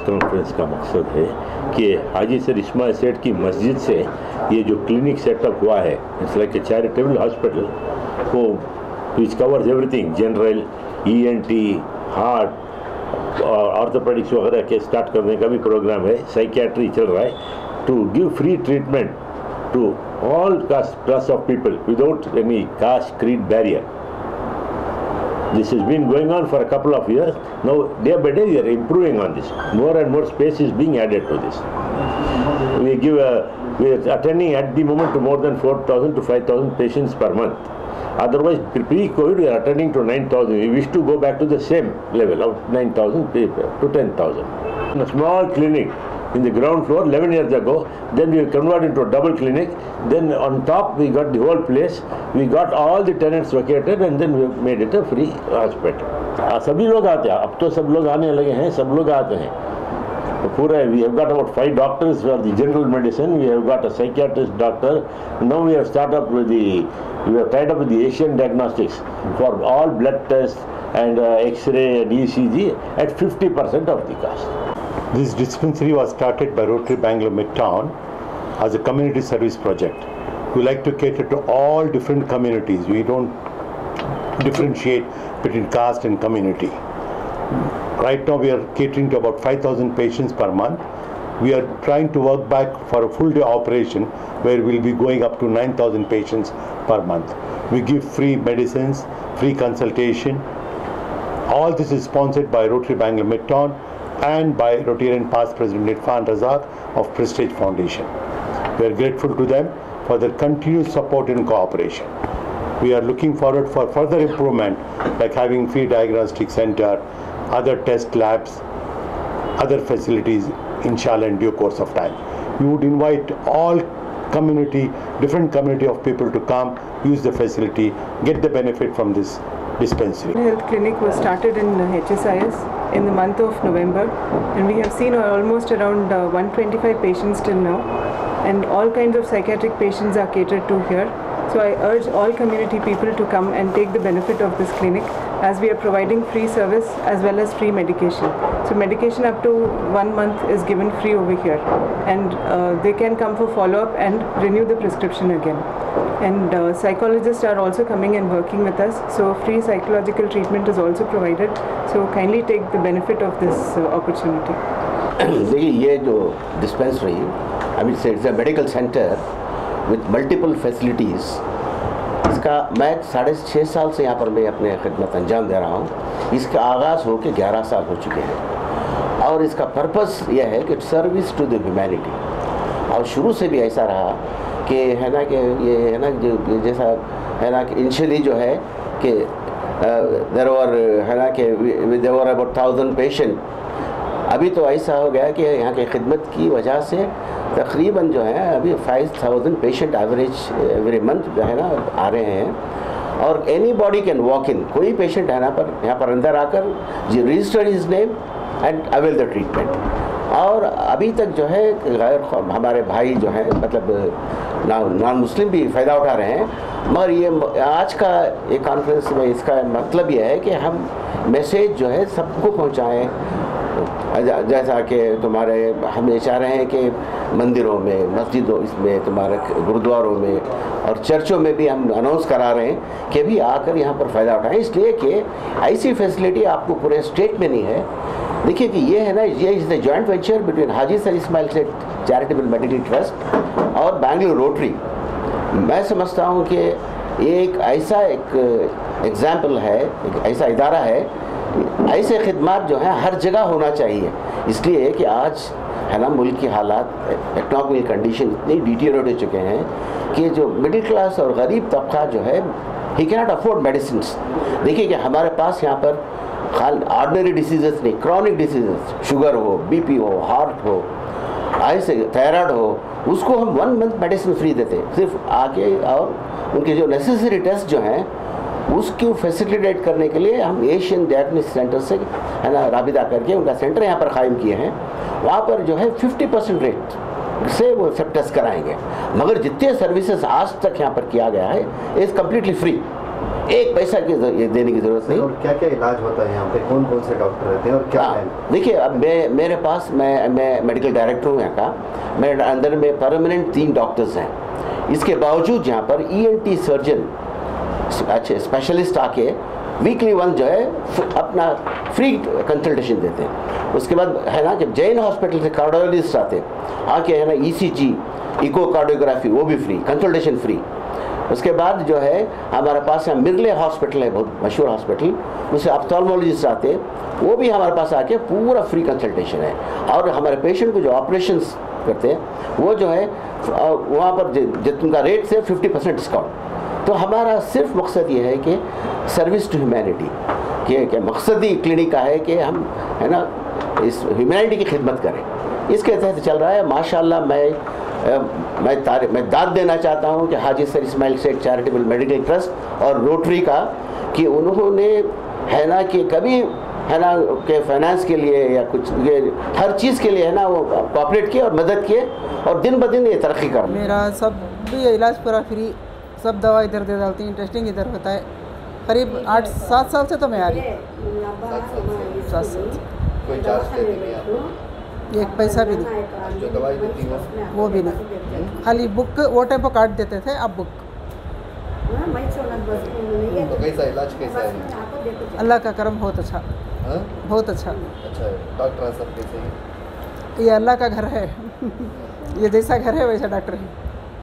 Conference का मकसद है कि हाजी सर इस्माइल सेठ की मस्जिद से ये जो क्लिनिक सेटअप हुआ है, it's like a charitable hospital, वो which covers everything, general, ENT, heart और ऑर्थोपेडिक्स वगैरह के स्टार्ट करने का भी प्रोग्राम है। साइकियाट्री चल रहा है, to give free treatment to all class of people without any caste creed barrier. This has been going on for a couple of years. Now day by day we are improving on this. More and more space is being added to this. We are attending at the moment to more than 4,000 to 5,000 patients per month. Otherwise pre-COVID we are attending to 9,000. We wish to go back to the same level of 9,000 to 10,000. A small clinic in the ground floor 11 years ago, then we converted into a double clinic, then on top we got the whole place, we got all the tenants vacated and then we made it a free hospital. सभी लोग आते हैं, अब तो सब लोग आने लगे हैं, सब लोग आते हैं पूरा। We have got about 5 doctors for the general medicine, we have got a psychiatrist doctor, now we have tied up with the Asian Diagnostics for all blood tests and X-ray and ECG at 50% of the cost. This dispensary was started by Rotary Bangalore Midtown as a community service project. We like to cater to all different communities. We don't differentiate between caste and community. Right now we are catering to about 5,000 patients per month. We are trying to work back for a full day operation where we'll be going up to 9,000 patients per month. We give free medicines, free consultation. All this is sponsored by Rotary Bangalore Midtown and by Rotarian past President Irfan Razak of Prestige Foundation. We are grateful to them for their continued support and cooperation. We are looking forward for further improvement, like having free diagnostic center, other test labs, other facilities, inshallah, in due course of time. We would invite all community, different community of people to come, use the facility, get the benefit from this dispensary. Health clinic was started in HSIS in the month of November, and we have seen almost around 125 patients till now, and all kinds of psychiatric patients are catered to here. So I urge all community people to come and take the benefit of this clinic, as we are providing free service as well as free medication. So medication up to 1 month is given free over here, and they can come for follow-up and renew the prescription again. And psychologists are also coming and working with us, so free psychological treatment is also provided. So kindly take the benefit of this opportunity. देखिए ये जो dispensary, I mean it's a medical centre with multiple facilities, इसका मैं 6.5 साल से यहाँ पर मैं अपने खिदमत अंजाम दे रहा हूँ। इसका आगाज़ हो के 11 साल हो चुके हैं, और इसका पर्पस यह है कि सर्विस टू द ह्यूमैनिटी। और शुरू से भी ऐसा रहा कि है ना कि ये है ना जो जैसा है ना कि इनिशियली जो है कि देयर वर है ना कि देयर वर अबाउट 1000 पेशेंट। अभी तो ऐसा हो गया कि यहाँ की खिदमत की वजह से तकरीबन जो है अभी 5000 पेशेंट एवरेज एवरी मंथ जो है ना आ रहे हैं, और any body can walk in. कोई पेशेंट है ना पर यहाँ पर अंदर आकर register his name and avail the treatment. और अभी तक जो है गैर हमारे भाई जो है मतलब नॉन मुस्लिम भी फ़ायदा उठा रहे हैं। मगर ये आज का ये कॉन्फ्रेंस में इसका मतलब ये है कि हम मैसेज जो है सबको पहुँचाएँ, जैसा कि तुम्हारे हम ये चाह रहे हैं कि मंदिरों में, मस्जिदों, इसमें तुम्हारे गुरुद्वारों में और चर्चों में भी हम अनाउंस करा रहे हैं कि भी आकर यहाँ पर फ़ायदा उठाएं, इसलिए कि ऐसी फैसिलिटी आपको पूरे स्टेट में नहीं है। देखिए कि ये है ना, ये is the joint venture between Haji sir Ismail Seth charitable medical trust और बैंगलोर रोटरी। मैं समझता हूँ कि ये एक ऐसा एग्जाम्पल है, एक ऐसा इदारा है, ऐसे खिदमत जो है हर जगह होना चाहिए। इसलिए कि आज है ना मुल्क की हालात, इकोनॉमिक कंडीशन इतनी डिटीरियोरेट हो चुके हैं कि जो मिडिल क्लास और गरीब तबका जो है he can not afford medicine. देखिए कि हमारे पास यहाँ पर ऑर्डिनरी डिसीजेस नहीं, क्रॉनिक डिसीजेस, शुगर हो, BP हो, हार्ट हो, ऐसे थायराइड हो, उसको हम 1 मंथ मेडिसिन फ्री देते हैं सिर्फ आके, और उनके जो नेसेसरी टेस्ट जो हैं उसकी फैसिलिटेट करने के लिए हम एशियन डायग्नोस्टिक सेंटर से है ना राबिता करके उनका सेंटर यहाँ पर कायम किए हैं। वहाँ पर जो है 50% रेट से वो सब टेस्ट कराएंगे, मगर जितने सर्विसेज आज तक यहाँ पर किया गया है इज़ कम्प्लीटली फ्री। एक पैसा की देने की ज़रूरत नहीं। और क्या क्या इलाज होता है यहाँ पे, कौन कौन से डॉक्टर रहते हैं और क्या है? देखिए, अब मेरे पास मैं मेडिकल डायरेक्टर हूँ यहाँ का, मेरे अंदर में परमानेंट 3 डॉक्टर्स हैं। इसके बावजूद यहाँ पर ENT सर्जन अच्छे स्पेशलिस्ट आके वीकली 1 जो है अपना फ्री कंसल्टेशन देते हैं। उसके बाद है ना, जब जैन हॉस्पिटल से कार्डियोलॉजिस्ट आते आके है ना, ECG इको कार्डियोग्राफी वो भी फ्री, कंसल्टेशन फ्री। उसके बाद जो है हमारे पास यहाँ मिर्ले हॉस्पिटल है, बहुत मशहूर हॉस्पिटल, उससे ऑप्थेल्मोलॉजिस्ट आते हैं, वो भी हमारे पास आके पूरा फ्री कंसल्टेशन है। और हमारे पेशेंट को जो ऑपरेशंस करते हैं वो जो है वहाँ पर जिनका रेट से 50% डिस्काउंट। तो हमारा सिर्फ मकसद ये है कि सर्विस टू ह्यूमैनिटी, कि मकसद ही क्लिनिक का है कि हम है ना इस ह्यूमैनिटी की खिदमत करें। इसके तहत चल रहा है माशाल्लाह। मैं दाद देना चाहता हूँ कि Haji sir Ismail Sheikh charitable medical trust और रोटरी का, कि उन्होंने है ना कि कभी है ना के फाइनेंस के लिए या कुछ ये हर चीज़ के लिए है ना वो कोऑपरेट किए और मदद किए, और दिन ब दिन ये तरक्की कर रहे हैं। मेरा सब भी इलाज पूरा फ्री, सब दवा इधर दे डालती हैं, टेस्टिंग इधर होता है। करीब 8-7 साल से तो मैं आ रही हूँ। 7 साल से कोई चार्ज लेते नहीं आप? एक पैसा भी नहीं। जो दवाई देती हो वो भी नहीं, खाली बुक वो टाइम पर काट देते थे, अब बुक। तो कैसा इलाज कैसा है? अल्लाह का करम बहुत अच्छा, हाँ? बहुत अच्छा। अच्छा है। डॉक्टर सब कैसे हैं? ये अल्लाह का घर है ये जैसा घर है वैसा डॉक्टर है।